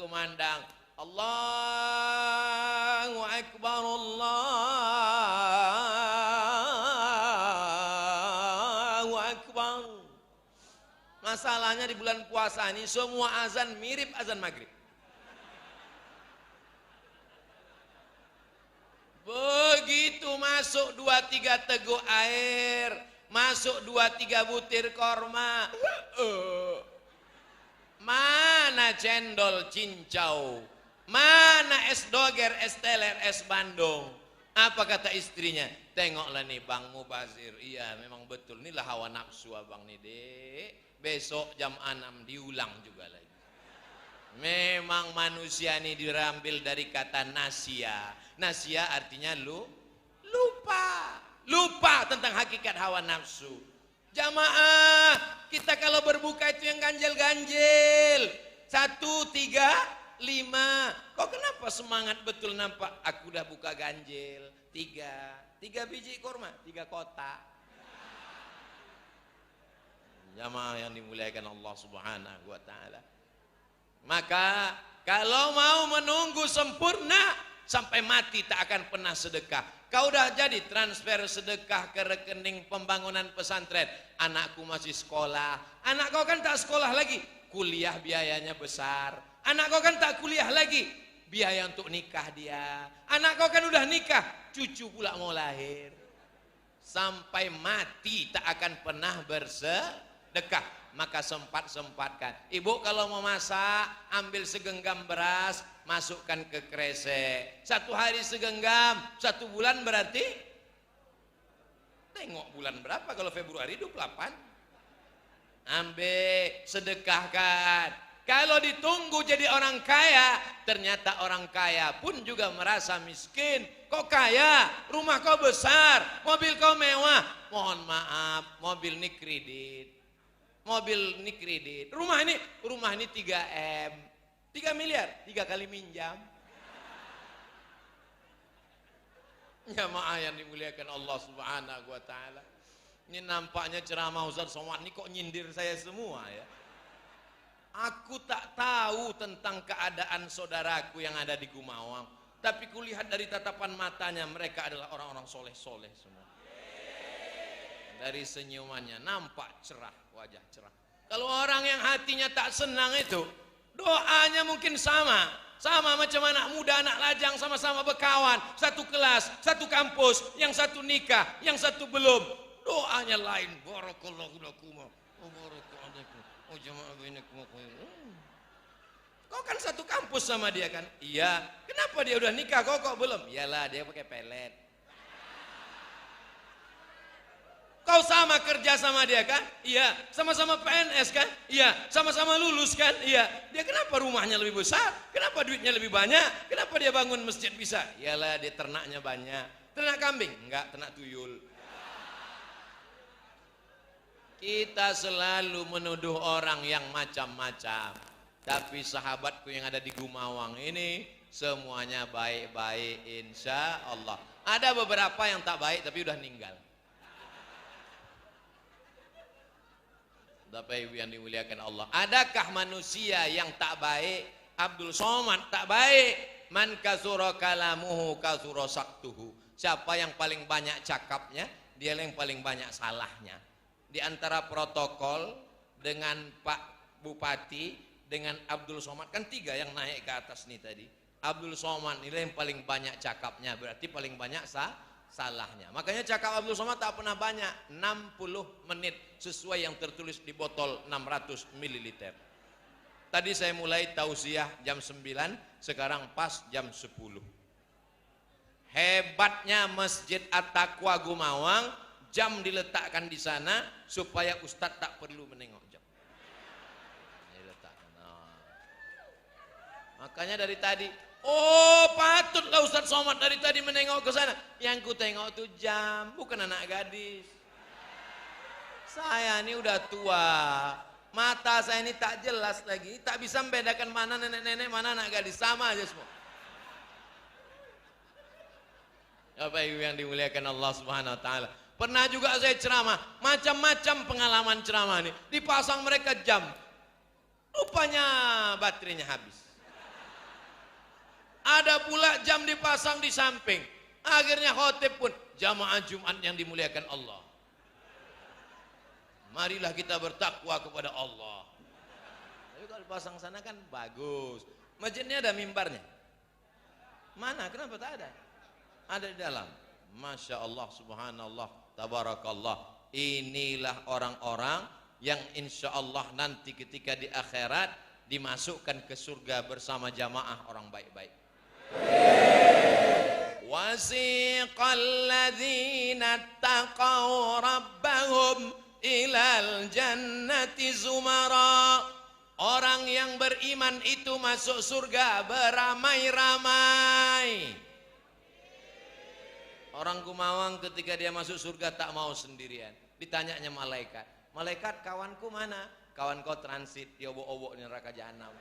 berkumandang, Allahu Akbar, Allahu Akbar. Masalahnya di bulan puasa ini semua azan mirip azan maghrib. Begitu masuk 2-3 teguk air, masuk 2-3 butir korma, mana cendol cincau, mana es doger, es teler, es bandung. Apa kata istrinya? Tengoklah nih Bang Mubazir. Iya memang betul, inilah hawa nafsu abang nih dek. Besok jam 6 diulang juga lagi. Memang manusia ini diambil dari kata nasia. Nasia artinya lupa. Lupa tentang hakikat hawa nafsu. Jamaah, kita kalau berbuka itu yang ganjil-ganjil. 1, 3, 5. Kok kenapa semangat betul nampak? Aku udah buka ganjil. 3 biji kurma, 3 kotak. Jamaah yang dimuliakan Allah Subhanahu wa taala. Maka kalau mau menunggu sempurna sampai mati tak akan pernah sedekah. Kau udah jadi transfer sedekah ke rekening pembangunan pesantren. Anakku masih sekolah. Anak kau kan tak sekolah lagi, kuliah biayanya besar. Anak kau kan tak kuliah lagi, biaya untuk nikah dia. Anak kau kan udah nikah, cucu pula mau lahir. Sampai mati tak akan pernah bersedekah. Maka sempatkan. Ibu kalau mau masak, ambil segenggam beras, masukkan ke kresek. 1 hari segenggam, 1 bulan berarti, tengok bulan berapa, kalau Februari 28. Ambil, sedekahkan. Kalau ditunggu jadi orang kaya, ternyata orang kaya pun juga merasa miskin. Kok kaya, rumah kau besar, mobil kau mewah. Mohon maaf, mobil ini kredit. Mobil ini kredit. Rumah ini 3M. 3 miliar, 3 kali minjam. Jamaah yang dimuliakan Allah Subhanahu wa taala. Ini nampaknya ceramah Ustaz Somad ini kok nyindir saya semua ya. Aku tak tahu tentang keadaan saudaraku yang ada di Gumawang, tapi kulihat dari tatapan matanya mereka adalah orang-orang soleh-soleh semua. Dari senyumannya nampak cerah, wajah cerah. Kalau orang yang hatinya tak senang itu, doanya mungkin sama macam anak muda, anak lajang, sama-sama berkawan, satu kelas, satu kampus, yang satu nikah, yang satu belum. Doanya lain. Barakallahu lakum wa barakallahu jama'a bainakum. Kau kan satu kampus sama dia kan? Iya. Kenapa dia udah nikah, kok belum? Iyalah dia pakai pelet. Kau sama kerja sama dia kan? Iya. Sama-sama PNS kan? Iya. Sama-sama lulus kan? Iya. Dia kenapa rumahnya lebih besar? Kenapa duitnya lebih banyak? Kenapa dia bangun masjid bisa? Iyalah dia ternaknya banyak. Ternak kambing? Enggak, ternak tuyul. Kita selalu menuduh orang yang macam-macam. Tapi sahabatku yang ada di Gumawang ini semuanya baik-baik insya Allah. Ada beberapa yang tak baik tapi udah meninggal. Bapak Ibu yang dimuliakan Allah, adakah manusia yang tak baik? Abdul Somad tak baik. Man kasura kalamuhu kasura saktuhu. Siapa yang paling banyak cakapnya, dia yang paling banyak salahnya. Di antara protokol dengan Pak Bupati dengan Abdul Somad kan 3 yang naik ke atas nih tadi. Abdul Somad ini yang paling banyak cakapnya, berarti paling banyak salahnya. Makanya cakap Abdul Somad tak pernah banyak, 60 menit sesuai yang tertulis di botol 600 ml. Tadi saya mulai tausiah jam 9, sekarang pas jam 10. Hebatnya Masjid At-Taqwa Gumawang, jam diletakkan di sana supaya Ustadz tak perlu menengok jam. Diletakkan. Makanya dari tadi, oh patutlah Ustadz Somad dari tadi menengok ke sana. Yang ku tengok tuh jam, bukan anak gadis. Saya ini udah tua, mata saya ini tak jelas lagi, tak bisa membedakan mana nenek-nenek, mana anak gadis, sama aja semua. Bapak Ibu yang dimuliakan Allah Subhanahu wa taala. Pernah juga saya ceramah, macam-macam pengalaman ceramah ini. Dipasang mereka jam, rupanya baterainya habis. Ada pula jam dipasang di samping. Akhirnya khotib pun jamaah Jumat yang dimuliakan Allah. Marilah kita bertakwa kepada Allah. Tapi kalau dipasang sana kan bagus. Masjidnya ada mimbarnya. Mana? Kenapa tak ada? Ada di dalam. Masya Allah, subhanallah, tabarakallah. Inilah orang-orang yang insya Allah nanti ketika di akhirat dimasukkan ke surga bersama jamaah orang baik-baik. Wasiqal ladzina taqaw rabbahum ilal jannati zumara. Orang yang beriman itu masuk surga beramai-ramai. Orang Kumawang ketika dia masuk surga tak mau sendirian. Ditanyanya malaikat, malaikat kawanku mana? Kawan kau transit di obok-obok di neraka jahanam.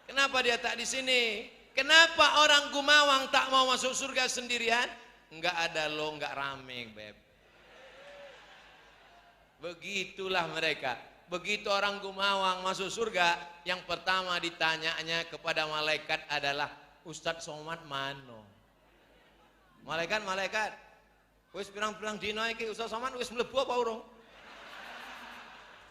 Kenapa dia tak di sini? Kenapa orang Kumawang tak mau masuk surga sendirian? Enggak ada lo, enggak rame, beb. Begitulah mereka. Begitu orang Kumawang masuk surga, yang pertama ditanyanya kepada malaikat adalah, Ustadz Somad mano? Malaikat, wis pirang-pirang dina iki Ustadz Somad wis mlebu apa urung?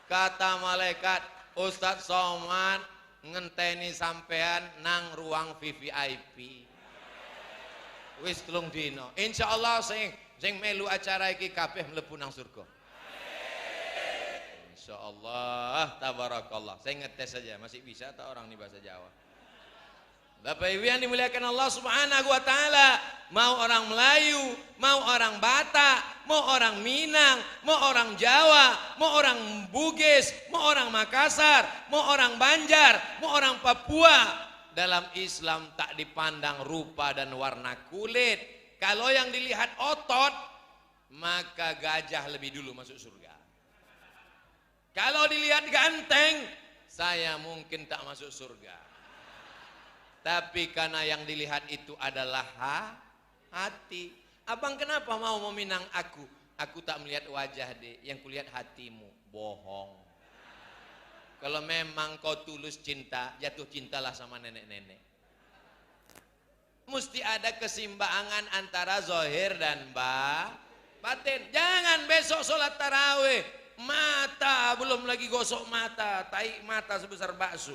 Kata malaikat, Ustadz Somad ngenteni sampean nang ruang VVIP. Wis 3 dina. Insyaallah sing melu acara iki kabeh mlebu nang surga. Insyaallah, tabarakallah. Saya ngetes saja, masih bisa tak orang ini bahasa Jawa? Bapak Ibu yang dimuliakan Allah Subhanahu wa taala, mau orang Melayu, mau orang Batak, mau orang Minang, mau orang Jawa, mau orang Bugis, mau orang Makassar, mau orang Banjar, mau orang Papua, dalam Islam tak dipandang rupa dan warna kulit. Kalau yang dilihat otot, maka gajah lebih dulu masuk surga. Kalau dilihat ganteng, saya mungkin tak masuk surga. Tapi karena yang dilihat itu adalah hati. Abang kenapa mau meminang aku? Aku tak melihat wajah deh, yang kulihat hatimu. Bohong. Kalau memang kau tulus cinta, jatuh cintalah sama nenek-nenek. Mesti ada keseimbangan antara zahir dan batin. Jangan besok sholat tarawih, mata belum lagi gosok mata, tai mata sebesar bakso,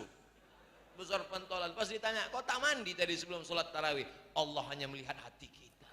besar pentolan. Pas ditanya, kau tak mandi tadi sebelum sholat tarawih? Allah hanya melihat hati kita.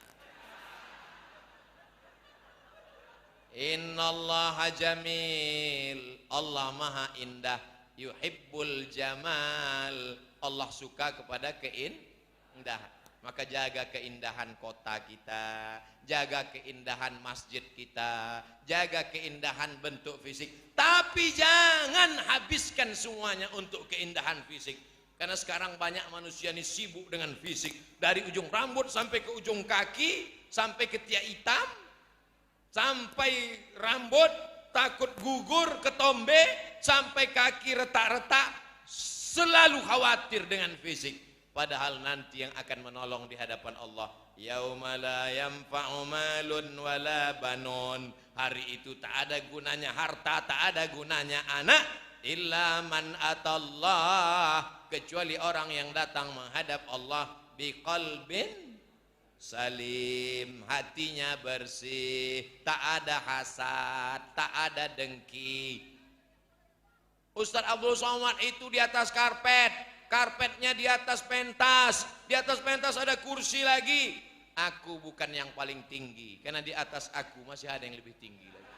Innallaha jamil, Allah maha indah. Yuhibbul jamal, Allah suka kepada keindahan. Maka jaga keindahan kota kita, jaga keindahan masjid kita, jaga keindahan bentuk fisik. Tapi jangan habiskan semuanya untuk keindahan fisik. Karena sekarang banyak manusia ini sibuk dengan fisik. Dari ujung rambut sampai ke ujung kaki, sampai ketiak hitam, sampai rambut takut gugur, ketombe, sampai kaki retak-retak, selalu khawatir dengan fisik. Padahal nanti yang akan menolong di hadapan Allah, yauma la yanfa'u malun wala banun. Hari itu tak ada gunanya harta, tak ada gunanya anak, illa man atallah, kecuali orang yang datang menghadap Allah biqalbin salim, hatinya bersih, tak ada hasad, tak ada dengki. Ustadz Abdul Somad itu di atas karpet, karpetnya di atas pentas, di atas pentas ada kursi lagi. Aku bukan yang paling tinggi, karena di atas aku masih ada yang lebih tinggi lagi.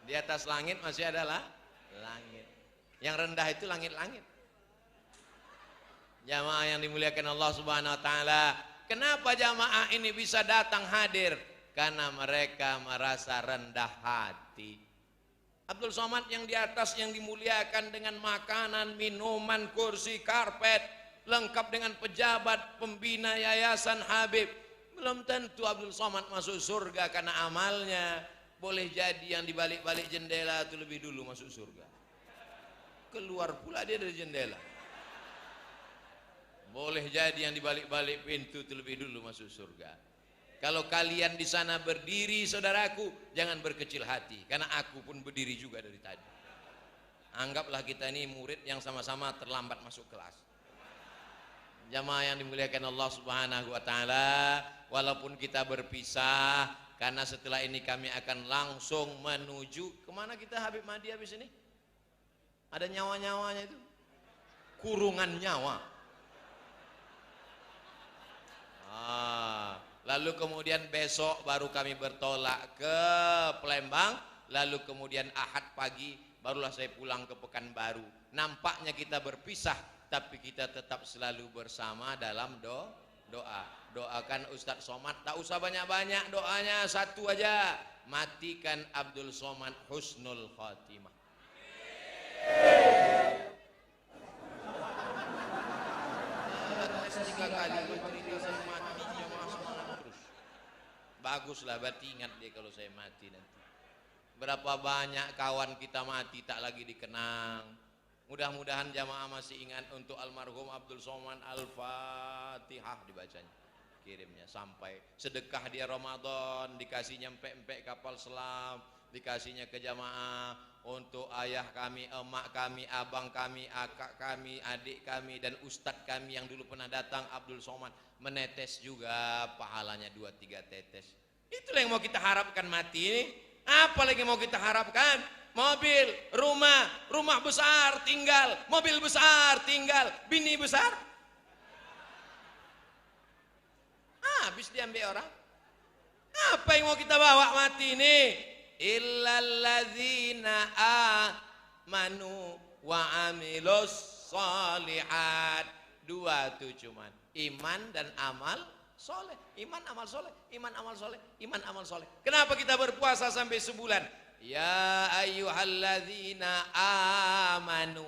Di atas langit masih adalah langit. Yang rendah itu langit-langit. Jamaah yang dimuliakan Allah Subhanahu wa taala, kenapa jamaah ini bisa datang hadir? Karena mereka merasa rendah hati. Abdul Somad yang di atas yang dimuliakan dengan makanan, minuman, kursi, karpet, lengkap dengan pejabat, pembina yayasan Habib. Belum tentu Abdul Somad masuk surga karena amalnya. Boleh jadi yang di balik-balik jendela itu lebih dulu masuk surga. Keluar pula dia dari jendela. Boleh jadi yang di balik-balik pintu itu lebih dulu masuk surga. Kalau kalian di sana berdiri, saudaraku, jangan berkecil hati, karena aku pun berdiri juga dari tadi. Anggaplah kita ini murid yang sama-sama terlambat masuk kelas. Jamaah yang dimuliakan Allah Subhanahu wa taala, walaupun kita berpisah, karena setelah ini kami akan langsung menuju kemana kita Habib Mahdi habis ini? Ada nyawa-nyawanya itu? Kurungan nyawa. Lalu kemudian besok baru kami bertolak ke Palembang, lalu kemudian Ahad pagi barulah saya pulang ke Pekanbaru. Nampaknya kita berpisah, tapi kita tetap selalu bersama dalam doa. Doakan Ustadz Somad, tak usah banyak-banyak doanya, satu aja, matikan Abdul Somad husnul khatimah. Tiga kali bercerita saya mati, jamaah semangat terus. Baguslah, berarti ingat dia kalau saya mati nanti. Berapa banyak kawan kita mati tak lagi dikenang. Mudah-mudahan jamaah masih ingat untuk almarhum Abdul Somad Al-Fatihah dibacanya, kirimnya sampai sedekah dia Ramadan, dikasihnya empek-empek kapal selam, dikasihnya ke jamaah untuk ayah kami, emak kami, abang kami, akak kami, adik kami, dan ustadz kami yang dulu pernah datang Abdul Somad, menetes juga pahalanya 2-3 tetes. Itulah yang mau kita harapkan mati ini. Apa lagi mau kita harapkan? Mobil, rumah besar tinggal, mobil besar tinggal, bini besar. Habis diambil orang. Apa yang mau kita bawa mati ini? Illalladzina amanu wa amilus sholihat. Dua tuh cuman, iman dan amal soleh. Iman amal soleh, iman amal soleh, iman amal soleh. Kenapa kita berpuasa sampai sebulan? Ya ayyuhalladzina amanu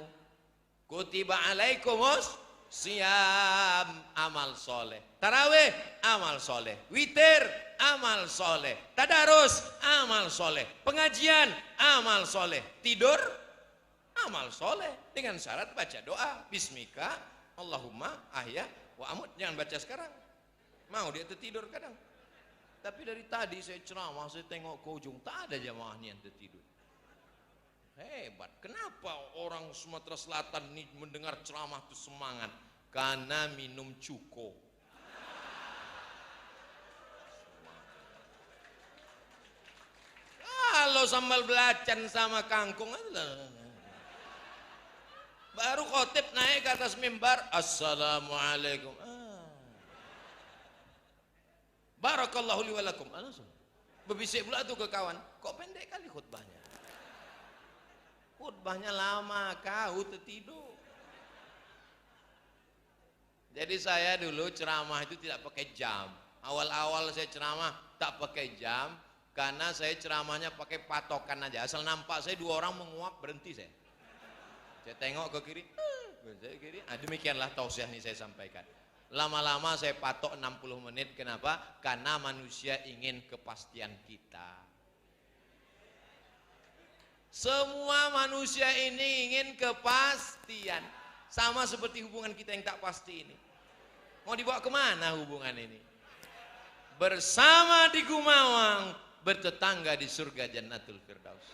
kutiba alaikumus siyam, amal soleh. Tarawih, amal soleh. Witir, amal soleh. Tadarus, amal soleh. Pengajian, amal soleh. Tidur, amal soleh. Dengan syarat baca doa, bismika Allahumma ahya wa amut. Jangan baca sekarang, mau dia tertidur kadang. Tapi dari tadi saya ceramah, saya tengok ke ujung, tak ada jamaahnya yang tertidur. Hebat. Kenapa orang Sumatera Selatan ini mendengar ceramah itu semangat? Karena minum cuko. Kalau sambal belacan sama kangkung, baru khotib naik ke atas mimbar, assalamualaikum. Barakallahu li walakum. Berbisik pula tuh ke kawan, kok pendek kali khutbahnya? Khutbahnya lama, kau tertidur. Jadi saya dulu ceramah itu tidak pakai jam. Awal-awal saya ceramah tak pakai jam, karena saya ceramahnya pakai patokan aja. Asal nampak saya dua orang menguap, berhenti saya. Saya tengok ke kiri, saya kiri. Demikianlah tausiah ini saya sampaikan. Lama-lama saya patok 60 menit. Kenapa? Karena manusia ingin kepastian kita. Semua manusia ini ingin kepastian. Sama seperti hubungan kita yang tak pasti ini. Mau dibawa kemana hubungan ini? Bersama di Gumawang, bertetangga di surga Jannatul Firdaus.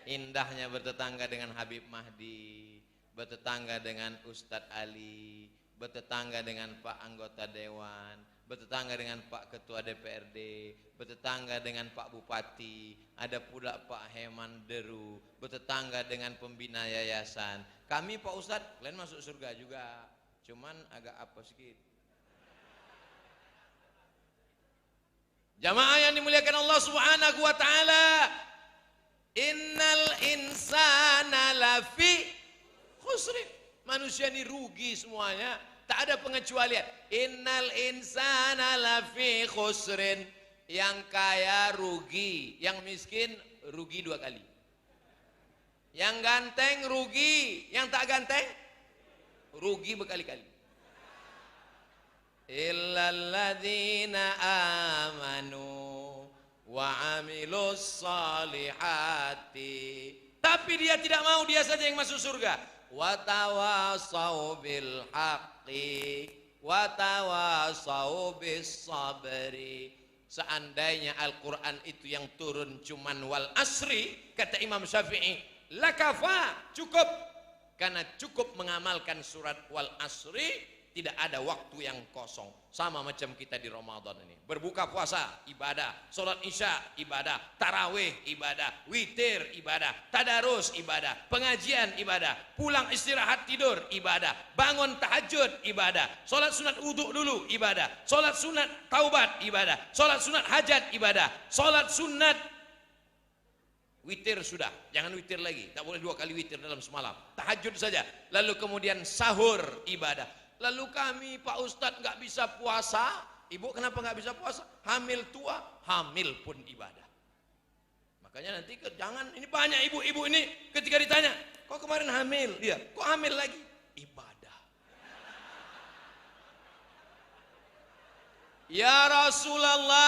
Indahnya bertetangga dengan Habib Mahdi, bertetangga dengan Ustadz Ali, bertetangga dengan Pak Anggota Dewan, bertetangga dengan Pak Ketua DPRD, bertetangga dengan Pak Bupati, ada pula Pak Heman Deru, bertetangga dengan pembina yayasan. Kami Pak Ustadz, kalian masuk surga juga, cuman agak apa sedikit. Jamaah yang dimuliakan Allah Subhanahu wa taala, innal insana lafi khusrin. Manusia ini rugi semuanya, tak ada pengecualian. Innal insana lafi khusrin. Yang kaya rugi, yang miskin rugi 2 kali. Yang ganteng rugi, yang tak ganteng rugi berkali-kali. Illalladzina amanu wa amilus salihati. Tapi dia tidak mau, dia saja yang masuk surga. Wa tawasau bil haqqi wa tawasau bis sabri. Seandainya Al-Quran itu yang turun cuman wal asri, kata Imam Syafi'i, lakafa, cukup. Karena cukup mengamalkan surat wal asri, tidak ada waktu yang kosong. Sama macam kita di Ramadan ini. Berbuka puasa, ibadah. Sholat isya, ibadah. Tarawih, ibadah. Witir, ibadah. Tadarus, ibadah. Pengajian, ibadah. Pulang istirahat tidur, ibadah. Bangun tahajud, ibadah. Sholat sunat wudhu dulu, ibadah. Sholat sunat taubat, ibadah. Sholat sunat hajat, ibadah. Sholat sunat witir sudah, jangan witir lagi. Tak boleh 2 kali witir dalam semalam. Tahajud saja. Lalu kemudian sahur, ibadah. Lalu kami Pak Ustadz nggak bisa puasa. Ibu kenapa nggak bisa puasa? Hamil tua, hamil pun ibadah. Makanya nanti jangan, ini banyak ibu-ibu ini ketika ditanya, kok kemarin hamil? Dia, kok hamil lagi? Ibadah. Ya Rasulullah.